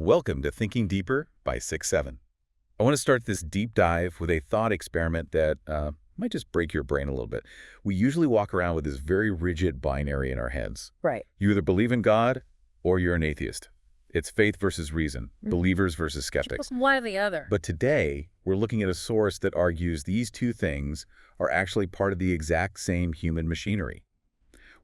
Welcome to Thinking Deeper by 6-7. I want to start this deep dive with a thought experiment that might just break your brain a little bit. We usually walk around with this very rigid binary in our heads. Right. You either believe in God or you're an atheist. It's faith versus reason, believers versus skeptics. One or the other. But today, we're looking at a source that argues these two things are actually part of the exact same human machinery.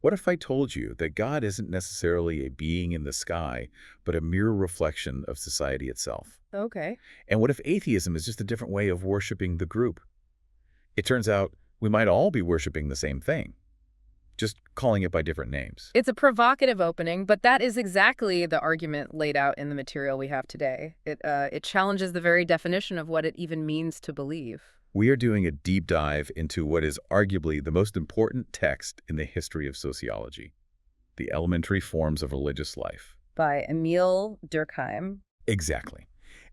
What if I told you that God isn't necessarily a being in the sky, but a mere reflection of society itself? Okay. And what if atheism is just a different way of worshiping the group? It turns out we might all be worshiping the same thing, just calling it by different names. It's a provocative opening, but that is exactly the argument laid out in the material we have today. It challenges the very definition of what it even means to believe. We are doing a deep dive into what is arguably the most important text in the history of sociology, The Elementary Forms of Religious Life. By Émile Durkheim. Exactly.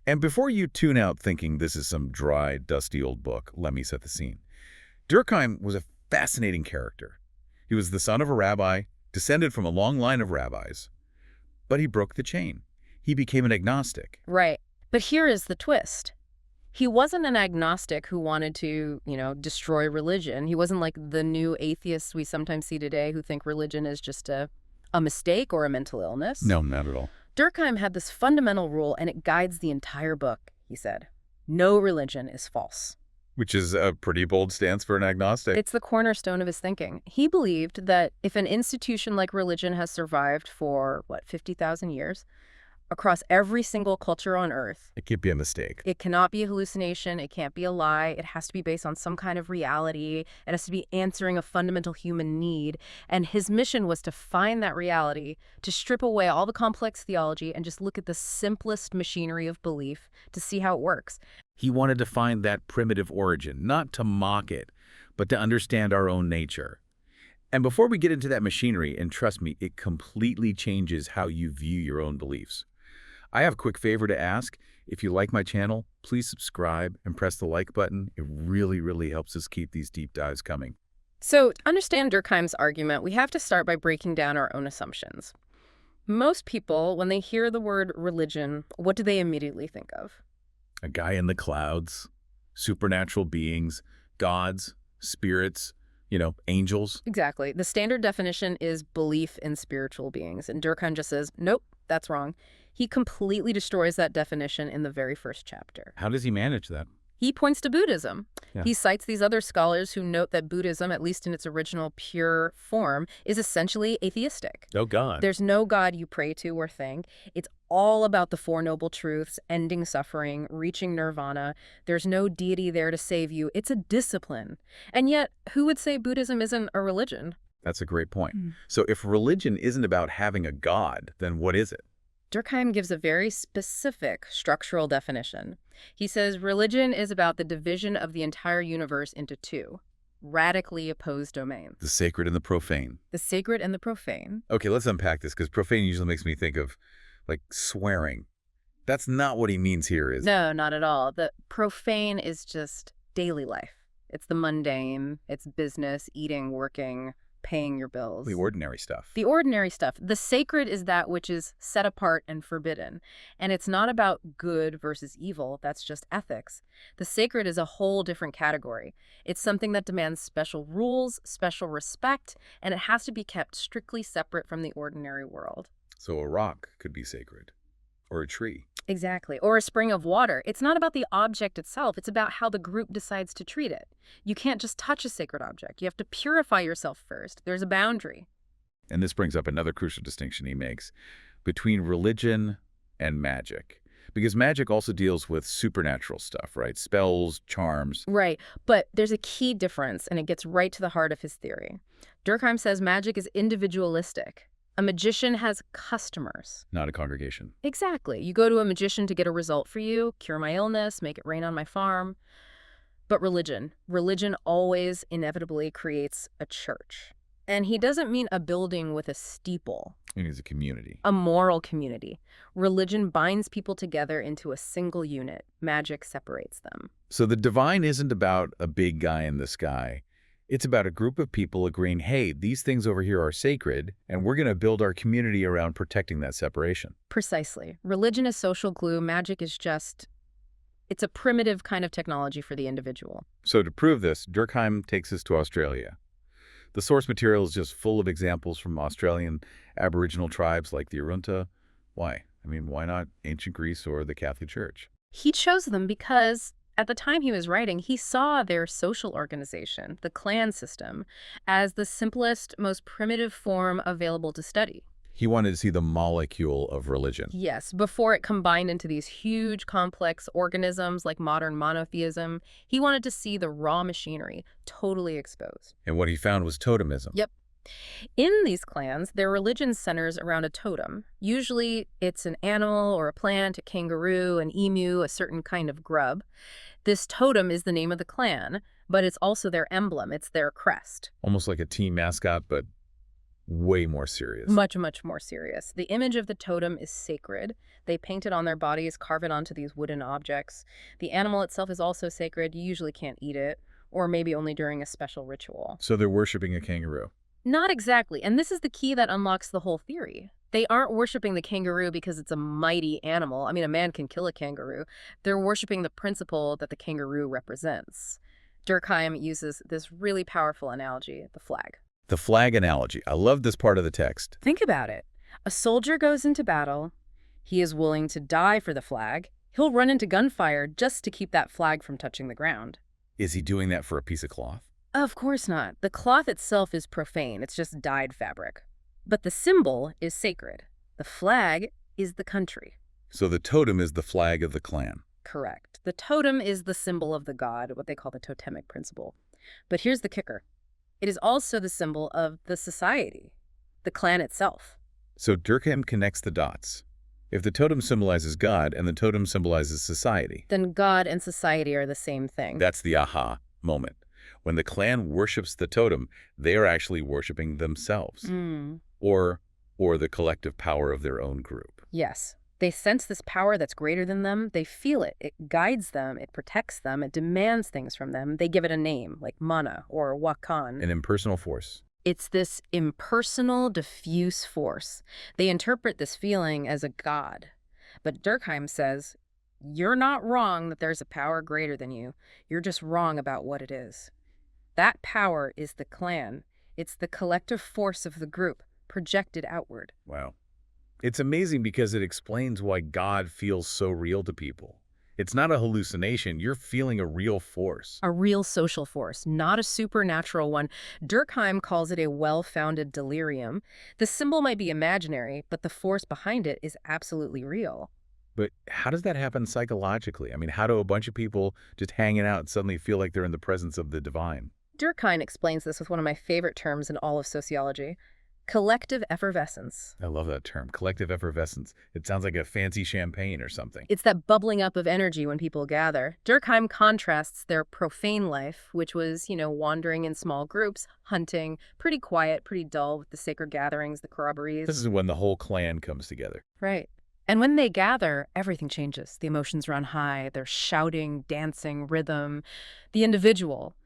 And before you tune out thinking this is some dry, dusty old book, let me set the scene. Durkheim was a fascinating character. He was the son of a rabbi, descended from a long line of rabbis, but he broke the chain. He became an agnostic. Right. But here is the twist. He wasn't an agnostic who wanted to, destroy religion. He wasn't like the new atheists we sometimes see today who think religion is just a mistake or a mental illness. No, not at all. Durkheim had this fundamental rule, and it guides the entire book, he said. No religion is false. Which is a pretty bold stance for an agnostic. It's the cornerstone of his thinking. He believed that if an institution like religion has survived for, 50,000 years, across every single culture on Earth, It can't be a mistake. it cannot be a hallucination, it can't be a lie, it has to be based on some kind of reality, it has to be answering a fundamental human need, and his mission was to find that reality, to strip away all the complex theology and just look at the simplest machinery of belief to see how it works. He wanted to find that primitive origin, not to mock it, but to understand our own nature. And before we get into that machinery, and trust me, it completely changes how you view your own beliefs. I have a quick favor to ask. If you like my channel, please subscribe and press the like button. It really, really helps us keep these deep dives coming. So, to understand Durkheim's argument, we have to start by breaking down our own assumptions. Most people, when they hear the word religion, what do they immediately think of? A guy in the clouds, supernatural beings, gods, spirits, angels. Exactly. The standard definition is belief in spiritual beings, and Durkheim just says, nope, that's wrong. He completely destroys that definition in the very first chapter. How does he manage that? He points to Buddhism. Yeah. He cites these other scholars who note that Buddhism, at least in its original pure form, is essentially atheistic. Oh, God. There's no God you pray to or think. It's all about the Four Noble Truths, ending suffering, reaching nirvana. There's no deity there to save you. It's a discipline. And yet, who would say Buddhism isn't a religion? That's a great point. So if religion isn't about having a god, then what is it? Durkheim gives a very specific structural definition. He says religion is about the division of the entire universe into two radically opposed domains. The sacred and the profane. The sacred and the profane. Okay, let's unpack this, because profane usually makes me think of, swearing. That's not what he means here, is it? No, not at all. The profane is just daily life. It's the mundane. It's business, eating, working, paying your bills. The ordinary stuff. The ordinary stuff. The sacred is that which is set apart and forbidden. And it's not about good versus evil. That's just ethics. The sacred is a whole different category. It's something that demands special rules, special respect, and it has to be kept strictly separate from the ordinary world. So a rock could be sacred, or a tree. Exactly. Or a spring of water. It's not about the object itself. It's about how the group decides to treat it. You can't just touch a sacred object. You have to purify yourself first. There's a boundary. And this brings up another crucial distinction he makes between religion and magic. Because magic also deals with supernatural stuff, right? Spells, charms. Right. But there's a key difference, and it gets right to the heart of his theory. Durkheim says magic is individualistic. A magician has customers. Not a congregation. Exactly. You go to a magician to get a result for you, cure my illness, make it rain on my farm. But religion always inevitably creates a church. And he doesn't mean a building with a steeple. It is a community. A moral community. Religion binds people together into a single unit. Magic separates them. So the divine isn't about a big guy in the sky. It's about a group of people agreeing, hey, these things over here are sacred, and we're going to build our community around protecting that separation. Precisely. Religion is social glue. Magic is just, it's a primitive kind of technology for the individual. So to prove this, Durkheim takes us to Australia. The source material is just full of examples from Australian Aboriginal tribes like the Arunta. Why? I mean, why not ancient Greece or the Catholic Church? He chose them because at the time he was writing, he saw their social organization, the clan system, as the simplest, most primitive form available to study. He wanted to see the molecule of religion. Yes, before it combined into these huge, complex organisms like modern monotheism, he wanted to see the raw machinery totally exposed. And what he found was totemism. Yep. In these clans, their religion centers around a totem. Usually it's an animal or a plant, a kangaroo, an emu, a certain kind of grub. This totem is the name of the clan, but it's also their emblem. It's their crest. Almost like a team mascot, but way more serious. Much, much more serious. The image of the totem is sacred. They paint it on their bodies, carve it onto these wooden objects. The animal itself is also sacred. You usually can't eat it, or maybe only during a special ritual. So they're worshiping a kangaroo. Not exactly. And this is the key that unlocks the whole theory. They aren't worshiping the kangaroo because it's a mighty animal. I mean, a man can kill a kangaroo. They're worshiping the principle that the kangaroo represents. Durkheim uses this really powerful analogy, the flag. The flag analogy. I love this part of the text. Think about it. A soldier goes into battle. He is willing to die for the flag. He'll run into gunfire just to keep that flag from touching the ground. Is he doing that for a piece of cloth? Of course not. The cloth itself is profane. It's just dyed fabric. But the symbol is sacred. The flag is the country. So the totem is the flag of the clan. Correct. The totem is the symbol of the god, what they call the totemic principle. But here's the kicker. It is also the symbol of the society, the clan itself. So Durkheim connects the dots. If the totem symbolizes God and the totem symbolizes society, then God and society are the same thing. that's the aha moment. When the clan worships the totem, they are actually worshiping themselves or the collective power of their own group. Yes. They sense this power that's greater than them. They feel it. It guides them. It protects them. It demands things from them. They give it a name, like mana or wakan. An impersonal force. It's this impersonal, diffuse force. They interpret this feeling as a god. But Durkheim says, you're not wrong that there's a power greater than you. You're just wrong about what it is. That power is the clan. It's the collective force of the group, projected outward. Wow. It's amazing because it explains why God feels so real to people. It's not a hallucination. You're feeling a real force. A real social force, not a supernatural one. Durkheim calls it a well-founded delirium. The symbol might be imaginary, but the force behind it is absolutely real. But how does that happen psychologically? I mean, how do a bunch of people just hanging out suddenly feel like they're in the presence of the divine? Durkheim explains this with one of my favorite terms in all of sociology. Collective effervescence. I love that term, collective effervescence. It sounds like a fancy champagne or something. It's that bubbling up of energy when people gather. Durkheim contrasts their profane life, which was, wandering in small groups, hunting, pretty quiet, pretty dull with the sacred gatherings, the corroborees. This is when the whole clan comes together. Right. And when they gather, everything changes. The emotions run high. They're shouting, dancing, rhythm. The individual,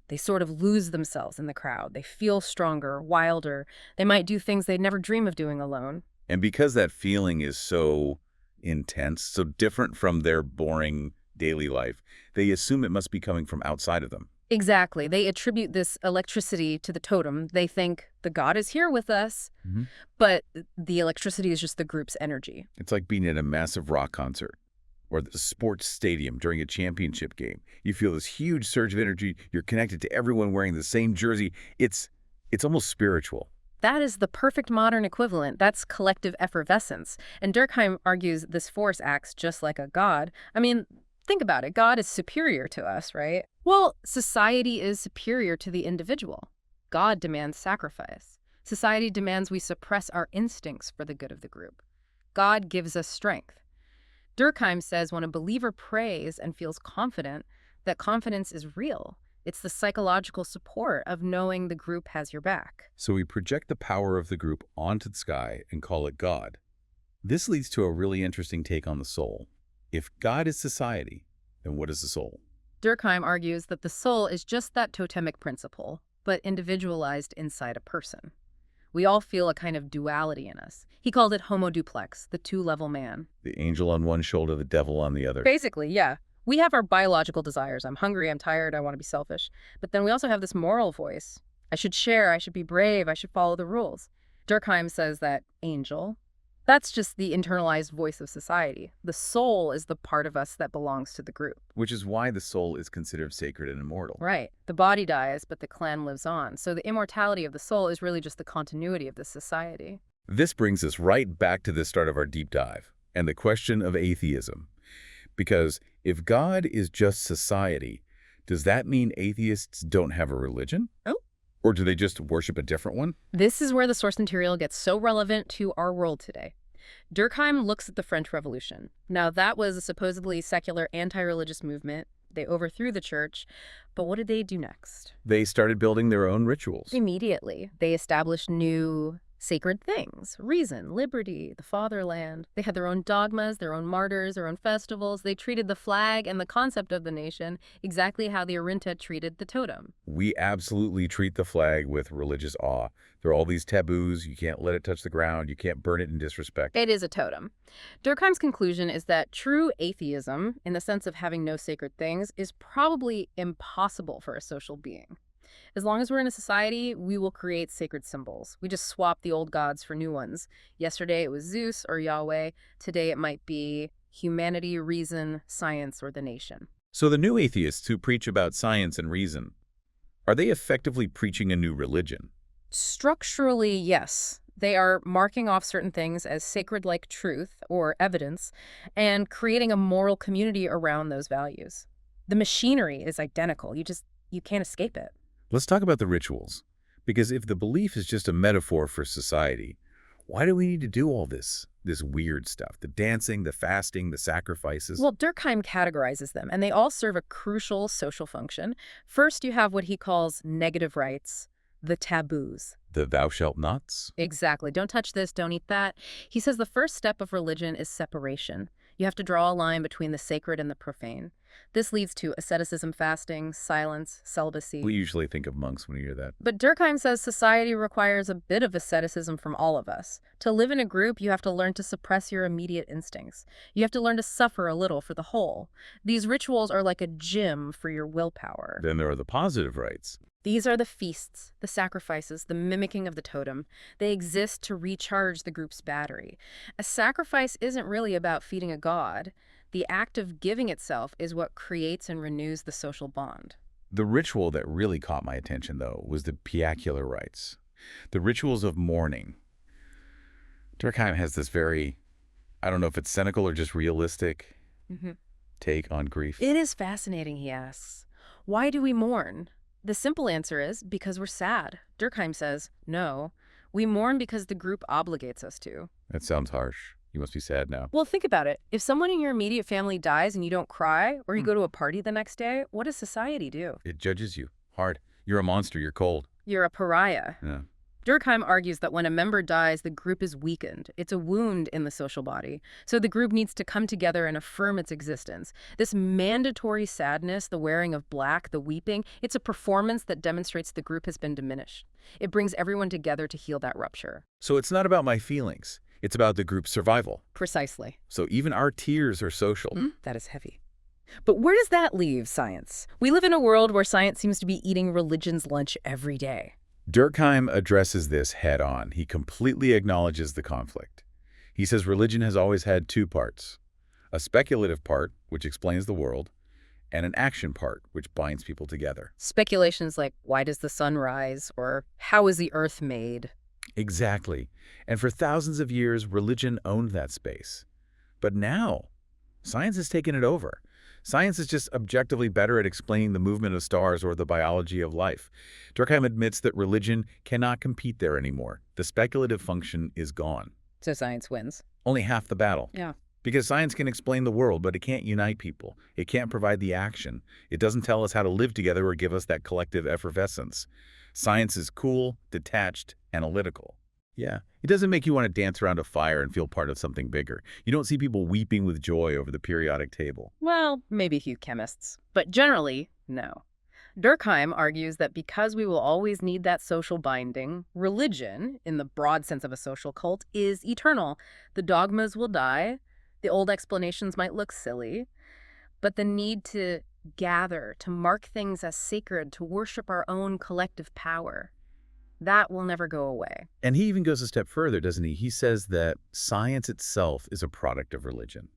they sort of lose themselves in the crowd. They feel stronger, wilder. They might do things they'd never dream of doing alone. And because that feeling is so intense, so different from their boring daily life, they assume it must be coming from outside of them. Exactly. They attribute this electricity to the totem. They think the god is here with us, but the electricity is just the group's energy. It's like being at a massive rock concert or the sports stadium during a championship game. You feel this huge surge of energy. You're connected to everyone wearing the same jersey. It's almost spiritual. That is the perfect modern equivalent. That's collective effervescence. And Durkheim argues this force acts just like a god. I mean, think about it. God is superior to us, right? Well, society is superior to the individual. God demands sacrifice. Society demands we suppress our instincts for the good of the group. God gives us strength. Durkheim says when a believer prays and feels confident, that confidence is real. It's the psychological support of knowing the group has your back. So we project the power of the group onto the sky and call it God. This leads to a really interesting take on the soul. If God is society, then what is the soul? Durkheim argues that the soul is just that totemic principle, but individualized inside a person. We all feel a kind of duality in us. He called it homo duplex, the two-level man. The angel on one shoulder, the devil on the other. Basically, yeah. We have our biological desires. I'm hungry, I'm tired, I want to be selfish. But then we also have this moral voice. I should share, I should be brave, I should follow the rules. Durkheim says that angel, that's just the internalized voice of society. The soul is the part of us that belongs to the group. Which is why the soul is considered sacred and immortal. Right. The body dies, but the clan lives on. So the immortality of the soul is really just the continuity of the society. This brings us right back to the start of our deep dive and the question of atheism. Because if God is just society, does that mean atheists don't have a religion? Oh. Or do they just worship a different one? This is where the source material gets so relevant to our world today. Durkheim looks at the French Revolution. Now, that was a supposedly secular anti-religious movement. They overthrew the church. But what did they do next? They started building their own rituals. Immediately, they established new sacred things: reason, liberty, the fatherland. They had their own dogmas, their own martyrs, their own festivals. They treated the flag and the concept of the nation exactly how the Arinta treated the totem. We absolutely treat the flag with religious awe. There are all these taboos. You can't let it touch the ground. You can't burn it in disrespect. It is a totem. Durkheim's conclusion is that true atheism, in the sense of having no sacred things, is probably impossible for a social being. As long as we're in a society, we will create sacred symbols. We just swap the old gods for new ones. Yesterday it was Zeus or Yahweh. Today it might be humanity, reason, science, or the nation. So the new atheists who preach about science and reason, are they effectively preaching a new religion? Structurally, yes. They are marking off certain things as sacred like truth or evidence and creating a moral community around those values. The machinery is identical. You can't escape it. Let's talk about the rituals. Because if the belief is just a metaphor for society, why do we need to do all this weird stuff? The dancing, the fasting, the sacrifices? Well, Durkheim categorizes them, and they all serve a crucial social function. First, you have what he calls negative rights, the taboos. The thou shalt nots? Exactly. Don't touch this, don't eat that. He says the first step of religion is separation. You have to draw a line between the sacred and the profane. This leads to asceticism, fasting, silence, celibacy. We usually think of monks when we hear that. But Durkheim says society requires a bit of asceticism from all of us. To live in a group, you have to learn to suppress your immediate instincts. You have to learn to suffer a little for the whole. These rituals are like a gym for your willpower. Then there are the positive rights. These are the feasts, the sacrifices, the mimicking of the totem. They exist to recharge the group's battery. A sacrifice isn't really about feeding a god. The act of giving itself is what creates and renews the social bond. The ritual that really caught my attention, though, was the piacular rites. The rituals of mourning. Durkheim has this very, I don't know if it's cynical or just realistic take on grief. It is fascinating, he asks. Why do we mourn? The simple answer is because we're sad. Durkheim says, no, we mourn because the group obligates us to. That sounds harsh. You must be sad now. Well, think about it. If someone in your immediate family dies and you don't cry, or you go to a party the next day, what does society do? It judges you hard. You're a monster. You're cold. You're a pariah. Yeah. Durkheim argues that when a member dies, the group is weakened. It's a wound in the social body. So the group needs to come together and affirm its existence. This mandatory sadness, the wearing of black, the weeping, it's a performance that demonstrates the group has been diminished. It brings everyone together to heal that rupture. So it's not about my feelings. It's about the group's survival. Precisely. So even our tears are social. That is heavy. But where does that leave science? We live in a world where science seems to be eating religion's lunch every day. Durkheim addresses this head on. He completely acknowledges the conflict. He says religion has always had two parts: a speculative part, which explains the world, and an action part, which binds people together. Speculations like, why does the sun rise? Or how is the earth made? Exactly. And for thousands of years, religion owned that space. But now, science has taken it over. Science is just objectively better at explaining the movement of stars or the biology of life. Durkheim admits that religion cannot compete there anymore. The speculative function is gone. So science wins. Only half the battle. Yeah. Because science can explain the world, but it can't unite people. It can't provide the action. It doesn't tell us how to live together or give us that collective effervescence. Science is cool, detached, analytical. Yeah, it doesn't make you want to dance around a fire and feel part of something bigger. You don't see people weeping with joy over the periodic table. Well, maybe a few chemists. But generally, no. Durkheim argues that because we will always need that social binding, religion, in the broad sense of a social cult, is eternal. The dogmas will die, the old explanations might look silly, but the need to gather, to mark things as sacred, to worship our own collective power, that will never go away. And he even goes a step further, doesn't he? He says that science itself is a product of religion.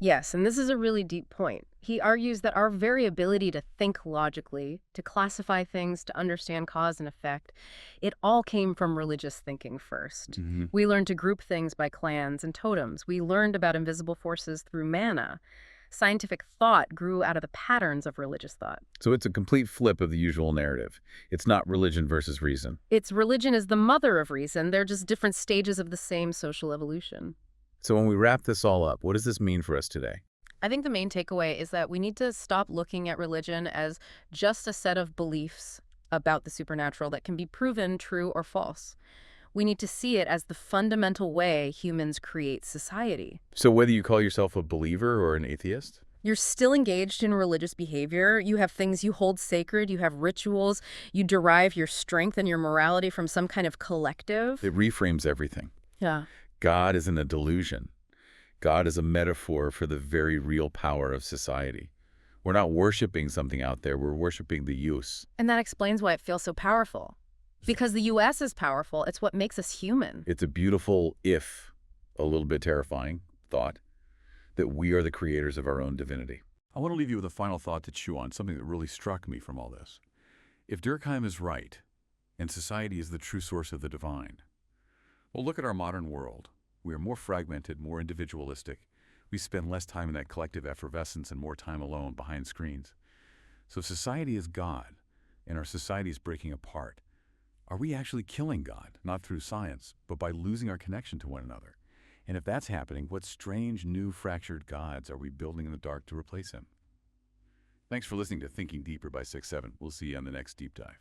Yes, and this is a really deep point. He argues that our very ability to think logically, to classify things, to understand cause and effect, it all came from religious thinking first. We learned to group things by clans and totems. We learned about invisible forces through manna. Scientific thought grew out of the patterns of religious thought. So it's a complete flip of the usual narrative. It's not religion versus reason. Its religion is the mother of reason. They're just different stages of the same social evolution. So when we wrap this all up, what does this mean for us today? I think the main takeaway is that we need to stop looking at religion as just a set of beliefs about the supernatural that can be proven true or false. We need to see it as the fundamental way humans create society. So whether you call yourself a believer or an atheist? You're still engaged in religious behavior. You have things you hold sacred. You have rituals. You derive your strength and your morality from some kind of collective. It reframes everything. Yeah. God isn't a delusion. God is a metaphor for the very real power of society. We're not worshiping something out there. We're worshiping the use. And that explains why it feels so powerful. Because the U.S. is powerful. It's what makes us human. It's a beautiful, if a little bit terrifying, thought that we are the creators of our own divinity. I want to leave you with a final thought to chew on, something that really struck me from all this. If Durkheim is right, and society is the true source of the divine, well, look at our modern world. We are more fragmented, more individualistic. We spend less time in that collective effervescence and more time alone behind screens. So if society is God, and our society is breaking apart, are we actually killing God, not through science, but by losing our connection to one another? And if that's happening, what strange, new, fractured gods are we building in the dark to replace him? Thanks for listening to Thinking Deeper by 6-7. We'll see you on the next Deep Dive.